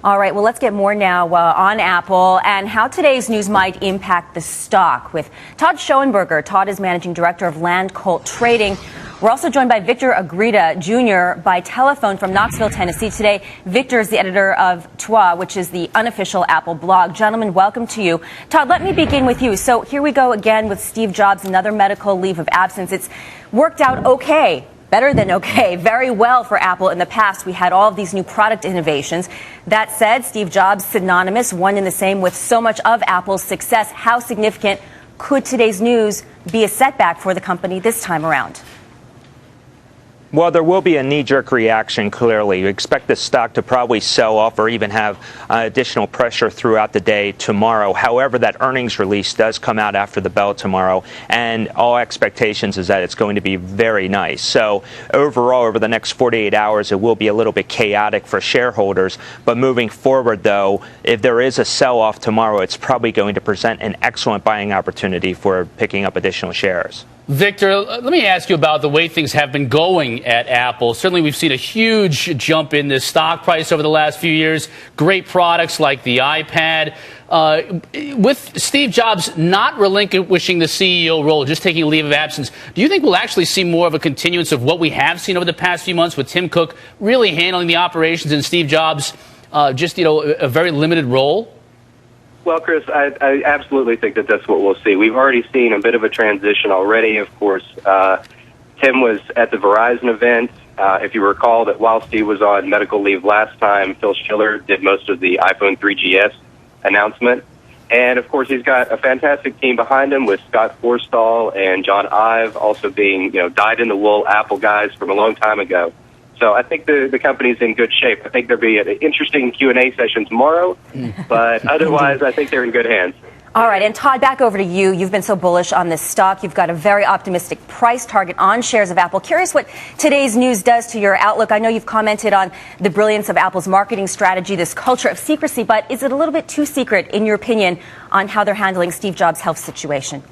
All right, well, let's get more now on Apple and how today's news might impact the stock. With Todd Schoenberger, Todd is Managing Director of Land Colt Trading. We're also joined by Victor Agreda Jr. by telephone from Knoxville, Tennessee. Today, Victor is the editor of TWA, which is the unofficial Apple blog. Gentlemen, welcome to you. Todd, let me begin with you. So here we go again with Steve Jobs, another medical leave of absence. It's worked out okay. Better than okay, very well for Apple in the past. We had all of these new product innovations. That said, Steve Jobs, synonymous, one and the same with so much of Apple's success. How significant could today's news be a setback for the company this time around? Well, there will be a knee-jerk reaction, clearly. You expect the stock to probably sell off or even have additional pressure throughout the day tomorrow. However, that earnings release does come out after the bell tomorrow, and all expectations is that it's going to be very nice. So overall, over the next 48 hours, it will be a little bit chaotic for shareholders. But moving forward, though, if there is a sell-off tomorrow, it's probably going to present an excellent buying opportunity for picking up additional shares. Victor, let me ask you about the way things have been going at Apple. Certainly, we've seen a huge jump in the stock price over the last few years. Great products like the iPad. With Steve Jobs not relinquishing the CEO role, just taking a leave of absence, do you think we'll actually see more of a continuance of what we have seen over the past few months with Tim Cook really handling the operations and Steve Jobs a very limited role? Well, Chris, I absolutely think that that's what we'll see. We've already seen a bit of a transition already. Of course, Tim was at the Verizon event. If you recall that while Steve was on medical leave last time, Phil Schiller did most of the iPhone 3GS announcement. And, of course, he's got a fantastic team behind him with Scott Forstall and John Ive also being, dyed-in-the-wool Apple guys from a long time ago. So I think the company's in good shape. I think there'll be an interesting Q&A session tomorrow, but otherwise I think they're in good hands. All right, and Todd, back over to you. You've been so bullish on this stock. You've got a very optimistic price target on shares of Apple. Curious what today's news does to your outlook. I know you've commented on the brilliance of Apple's marketing strategy, this culture of secrecy, but is it a little bit too secret, in your opinion, on how they're handling Steve Jobs' health situation?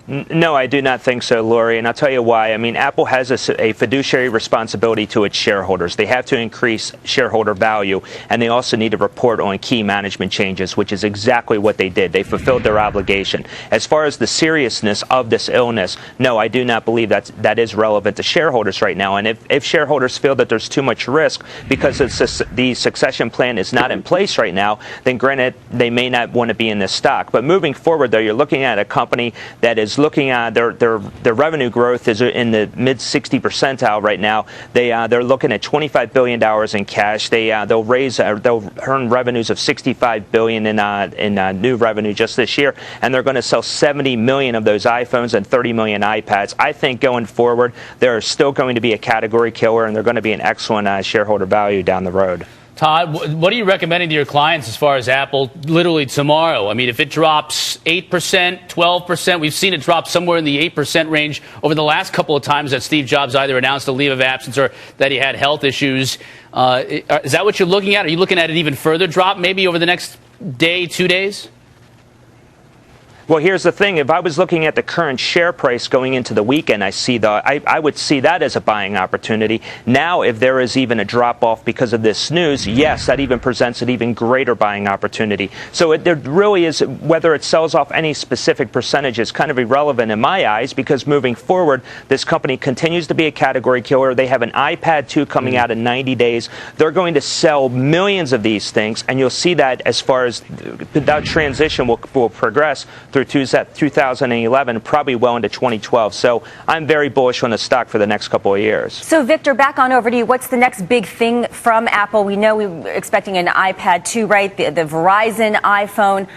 No, I do not think so, Lori, and I'll tell you why. I mean, Apple has a fiduciary responsibility to its shareholders. They have to increase shareholder value, and they also need to report on key management changes, which is exactly what they did. They fulfilled their obligation. As far as the seriousness of this illness, no, I do not believe that is relevant to shareholders right now. And if shareholders feel that there's too much risk because the succession plan is not in place right now, then granted, they may not want to be in this stock. But moving forward, though, you're looking at a company that is looking at their revenue growth is in the mid 60 percentile right now. They're looking at $25 billion in cash. They'll earn revenues of $65 billion in new revenue just this year, and they're going to sell 70 million of those iPhones and 30 million iPads. I think going forward, they're still going to be a category killer, and they're going to be an excellent shareholder value down the road. Todd, what are you recommending to your clients as far as Apple literally tomorrow? I mean, if it drops 8%, 12%, we've seen it drop somewhere in the 8% range over the last couple of times that Steve Jobs either announced a leave of absence or that he had health issues. Is that what you're looking at? Are you looking at an even further drop maybe over the next day, 2 days? Well, here's the thing. If I was looking at the current share price going into the weekend, I would see that as a buying opportunity. Now, if there is even a drop-off because of this news, yes, that even presents an even greater buying opportunity. So there really is, whether it sells off any specific percentage is kind of irrelevant in my eyes, because moving forward, this company continues to be a category killer. They have an iPad 2 coming out in 90 days. They're going to sell millions of these things, and you'll see that as far as that transition will progress through 2011, probably well into 2012. So I'm very bullish on the stock for the next couple of years. So, Victor, back on over to you. What's the next big thing from Apple? We know we were expecting an iPad 2, right? The Verizon iPhone.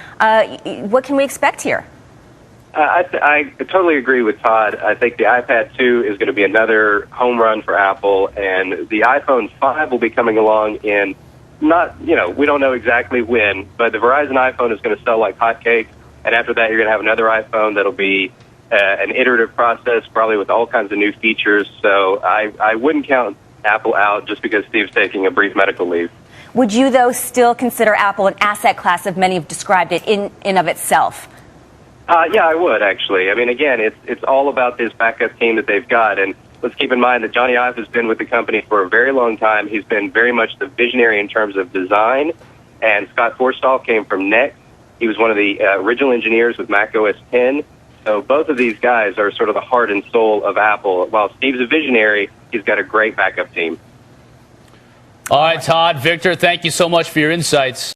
What can we expect here? I totally agree with Todd. I think the iPad 2 is going to be another home run for Apple, and the iPhone 5 will be coming along in we don't know exactly when, but the Verizon iPhone is going to sell like hotcakes. And after that, you're going to have another iPhone that'll be an iterative process, probably with all kinds of new features. So I wouldn't count Apple out just because Steve's taking a brief medical leave. Would you, though, still consider Apple an asset class, as many have described it, in of itself? Yeah, I would, actually. I mean, again, it's all about this backup team that they've got. And let's keep in mind that Johnny Ive has been with the company for a very long time. He's been very much the visionary in terms of design. And Scott Forstall came from Next. He was one of the original engineers with Mac OS X. So both of these guys are sort of the heart and soul of Apple. While Steve's a visionary, he's got a great backup team. All right, Todd, Victor, thank you so much for your insights.